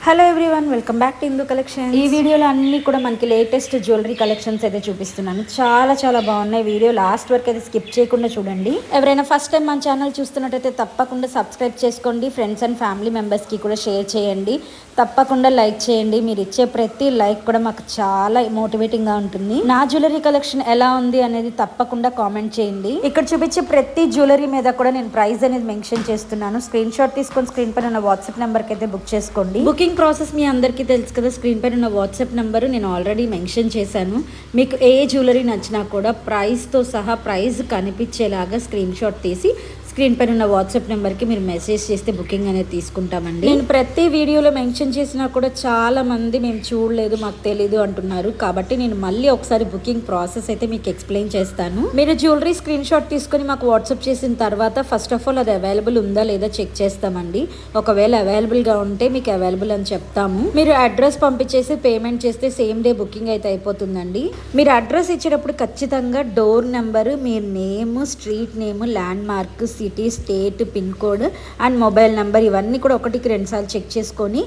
Hello everyone, welcome back to Hindu collection. ఈ వీడియోలో అన్ని కూడా మనకి లేటెస్ట్ జ్యువెలరీ కలెక్షన్స్ అయితే చూపిస్తున్నాను. చాలా బాగున్నాయి. వీడియో లాస్ట్ వరకు అయితే స్కిప్ చేయకుండా చూడండి. ఎవరైనా ఫస్ట్ టైం మన ఛానల్ చూస్తున్నట్టయితే తప్పకుండా సబ్స్క్రైబ్ చేసుకోండి. ఫ్రెండ్స్ అండ్ ఫ్యామిలీ మెంబర్స్కి కూడా షేర్ చేయండి. తప్పకుండా లైక్ చేయండి. మీరు ఇచ్చే ప్రతి లైక్ కూడా మాకు చాలా మోటివేటింగ్గా ఉంటుంది. నా జ్యువెలరీ కలెక్షన్ ఎలా ఉంది అనేది తప్పకుండా కామెంట్ చేయండి. ఇక్కడ చూపించే ప్రతి జ్యువెలరీ మీద కూడా నేను ప్రైస్ అనేది మెన్షన్ చేస్తున్నాను. స్క్రీన్ షాట్ తీసుకొని స్క్రీన్ పైన ఉన్న వాట్సాప్ నెంబర్కి అయితే బుక్ చేసుకోండి. బుకింగ్ ప్రాసెస్ మీ అందరికీ తెలుసు కదా. స్క్రీన్ పైన ఉన్న వాట్సాప్ నెంబరు నేను ఆల్రెడీ మెన్షన్ చేశాను. మీకు ఏ జ్యువెలరీ నచ్చినా కూడా ప్రైస్తో సహా ప్రైస్ కనిపించేలాగా స్క్రీన్ షాట్ తీసి స్క్రీన్ పైన ఉన్న వాట్సాప్ నెంబర్కి మీరు మెసేజ్ చేస్తే బుకింగ్ అనేది తీసుకుంటామండి. నేను ప్రతి వీడియోలో మెన్షన్ చేసినా కూడా చాలా మంది మేము చూడలేదు, మాకు తెలీదు అంటున్నారు. కాబట్టి నేను మళ్ళీ ఒకసారి బుకింగ్ ప్రాసెస్ అయితే మీకు ఎక్స్ప్లెయిన్ చేస్తాను. మీరు జ్యువెలరీ స్క్రీన్ షాట్ తీసుకొని మాకు వాట్సాప్ చేసిన తర్వాత ఫస్ట్ ఆఫ్ ఆల్ అది అవైలబుల్ ఉందా లేదా చెక్ చేస్తామండి. ఒకవేళ అవైలబుల్గా ఉంటే మీకు అవైలబుల్ అని చెప్తాము. మీరు అడ్రస్ పంపించేసి పేమెంట్ చేస్తే సేమ్ డే బుకింగ్ అయితే అయిపోతుందండి. మీరు అడ్రస్ ఇచ్చేటప్పుడు ఖచ్చితంగా door number, me name, street name, land mark, city, state, pin code and mobile number ఇవన్నీ కూడా 1కి 2 సార్లు చెక్ చేసుకొని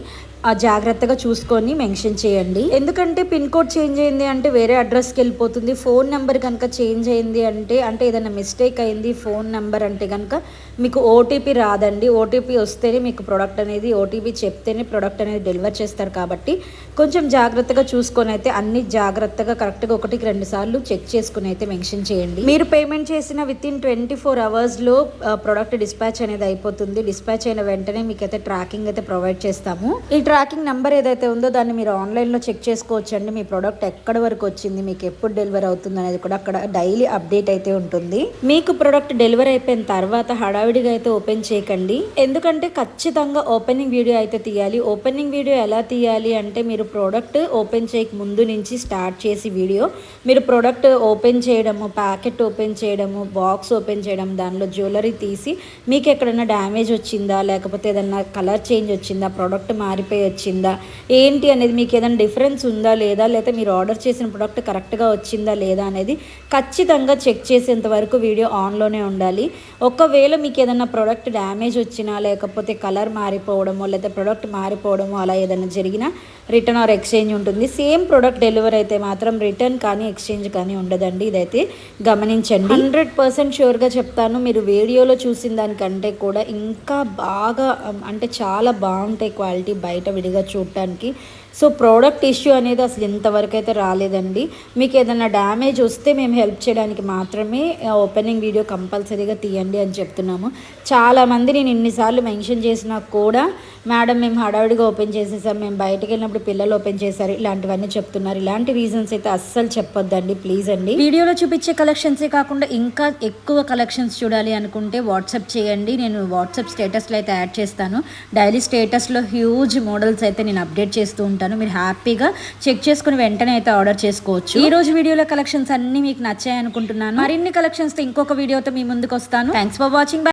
జాగ్రత్తగా చూసుకొని మెన్షన్ చేయండి. ఎందుకంటే పిన్ కోడ్ చేంజ్ అయింది అంటే వేరే అడ్రస్కి వెళ్ళిపోతుంది. ఫోన్ నెంబర్ కనుక చేంజ్ అయింది అంటే ఏదైనా మిస్టేక్ అయింది ఫోన్ నెంబర్ అంటే కనుక మీకు ఓటీపీ రాదండి. ఓటీపీ వస్తేనే మీకు ప్రోడక్ట్ అనేది, ఓటీపీ చెప్తేనే ప్రోడక్ట్ అనేది డెలివర్ చేస్తారు. కాబట్టి కొంచెం జాగ్రత్తగా చూసుకొని అయితే అన్ని జాగ్రత్తగా కరెక్ట్గా 1కి 2 సార్లు చెక్ చేసుకుని అయితే మెన్షన్ చేయండి. మీరు పేమెంట్ చేసిన వితిన్ 24 అవర్స్లో ప్రోడక్ట్ డిస్పాచ్ అనేది అయిపోతుంది. డిస్పాచ్ అయిన వెంటనే మీకు అయితే ట్రాకింగ్ అయితే ప్రొవైడ్ చేస్తాము. ఈ ట్రాకింగ్ నెంబర్ ఏదైతే ఉందో దాన్ని మీరు ఆన్లైన్లో చెక్ చేసుకోవచ్చు అండి. మీ ప్రోడక్ట్ ఎక్కడి వరకు వచ్చింది, మీకు ఎప్పుడు డెలివరీ అవుతుంది అనేది కూడా అక్కడ డైలీ అప్డేట్ అయితే ఉంటుంది. మీకు ప్రోడక్ట్ డెలివరీ అయిపోయిన తర్వాత హడావిడిగా అయితే ఓపెన్ చేయకండి. ఎందుకంటే ఖచ్చితంగా ఓపెనింగ్ వీడియో అయితే తీయాలి. ఓపెనింగ్ వీడియో ఎలా తీయాలి అంటే మీరు ప్రోడక్ట్ ఓపెన్ చేయక ముందు నుంచి స్టార్ట్ చేసి వీడియో, మీరు ప్రోడక్ట్ ఓపెన్ చేయడము, ప్యాకెట్ ఓపెన్ చేయడము, బాక్స్ ఓపెన్ చేయడం, దానిలో జ్యువెలరీ తీసి మీకు ఎక్కడైనా డ్యామేజ్ వచ్చిందా, లేకపోతే ఏదైనా కలర్ చేంజ్ వచ్చిందా, ప్రోడక్ట్ మారిపోయి వచ్చిందా ఏంటి అనేది, మీకు ఏదైనా డిఫరెన్స్ ఉందా లేదా, లేకపోతే మీరు ఆర్డర్ చేసిన ప్రోడక్ట్ కరెక్ట్గా వచ్చిందా లేదా అనేది ఖచ్చితంగా చెక్ చేసేంత వరకు వీడియో ఆన్లోనే ఉండాలి. ఒకవేళ మీకు ఏదైనా ప్రోడక్ట్ డ్యామేజ్ వచ్చినా, లేకపోతే కలర్ మారిపోవడమో, లేకపోతే ప్రోడక్ట్ మారిపోవడమో అలా ఏదైనా జరిగినా రిటర్న్ ఆర్ ఎక్స్చేంజ్ ఉంటుంది. సేమ్ ప్రోడక్ట్ డెలివరీ అయితే మాత్రం రిటర్న్ కానీ ఎక్స్చేంజ్ కానీ ఉండదండి. ఇదైతే గమనించండి. 100% షూర్గా చెప్తాను. మీరు వీడియోలో చూసిన దానికంటే కూడా ఇంకా బాగా అంటే చాలా బాగుంటాయి క్వాలిటీ బయట విడిగా చూడటానికి. సో ప్రోడక్ట్ ఇష్యూ అనేది అసలు ఇంతవరకు అయితే రాలేదండి. మీకు ఏదైనా డ్యామేజ్ వస్తే మేము హెల్ప్ చేయడానికి మాత్రమే ఓపెనింగ్ వీడియో కంపల్సరీగా తీయండి అని చెప్తున్నాము. చాలామంది నేను ఇన్నిసార్లు మెన్షన్ చేసినా కూడా మేడం మేము హడావిడిగా ఓపెన్ చేసేసాం, మేము బయటకు వెళ్ళినప్పుడు పిల్లలు ఓపెన్ చేశారు, ఇలాంటివన్నీ చెప్తున్నారు. ఇలాంటి రీజన్స్ అయితే అస్సలు చెప్పొద్దండి ప్లీజ్ అండి. వీడియోలో చూపించే కలెక్షన్సే కాకుండా ఇంకా ఎక్కువ కలెక్షన్స్ చూడాలి అనుకుంటే వాట్సాప్ చేయండి. నేను వాట్సాప్ స్టేటస్లో అయితే యాడ్ చేస్తాను. డైలీ స్టేటస్లో హ్యూజ్ మోడల్స్ అయితే నేను అప్డేట్ చేస్తూ ఉంటాను. మీరు హ్యాపీగా చెక్ చేసుకుని వెంటనే అయితే ఆర్డర్ చేసుకోవచ్చు. ఈ రోజు వీడియోలో కలెక్షన్స్ అన్ని మీకు నచ్చాయి అనుకుంటున్నాను. మరిన్ని కలెక్షన్స్ తో ఇంకొక వీడియోతో మీ ముందుకు వస్తాను. Thanks for watching.